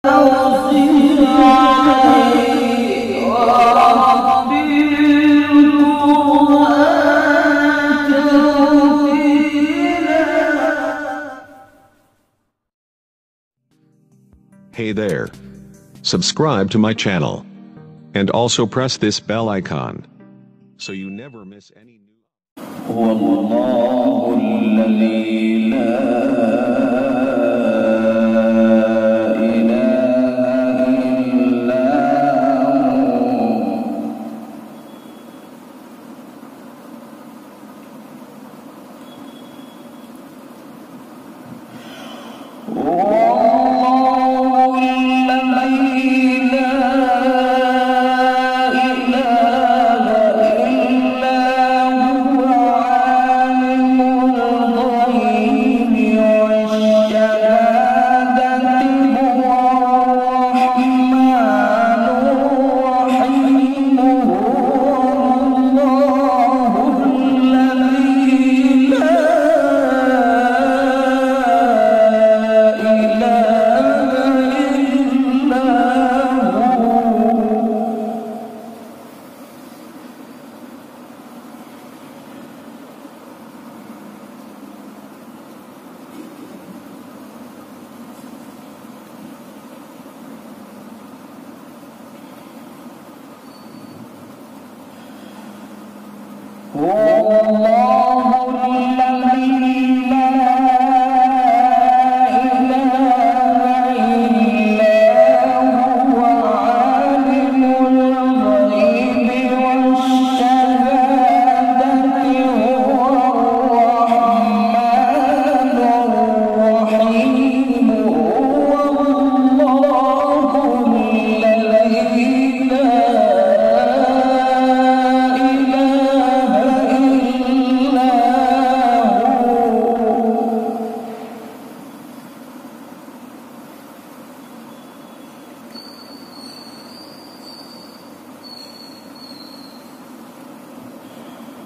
أرسل عليه ورتل القرآن ترتيلا. Hey there. Subscribe to my channel. And also press this bell icon, so you never miss any new. هو الله الذي لا إله إلا هو.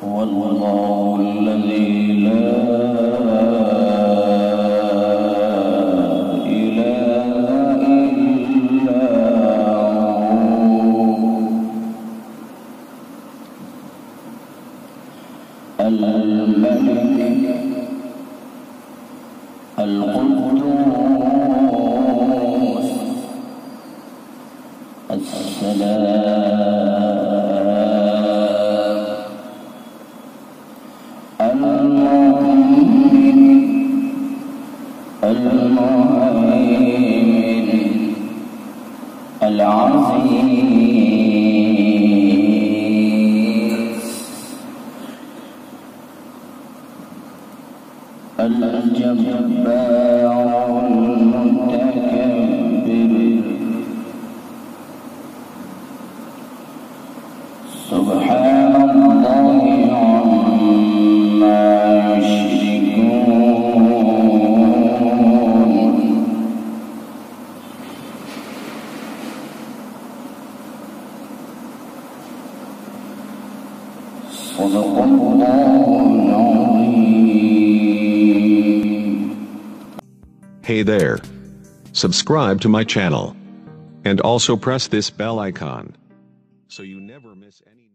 هو الله الذي لا إله إلا هو الملك القدوس السلام المهيمن العزيز الجبار المتكبر سبحان الله عما يشركون. صدق الله العظيم. Hey there. Subscribe to my channel. And also press this bell icon, so you never miss any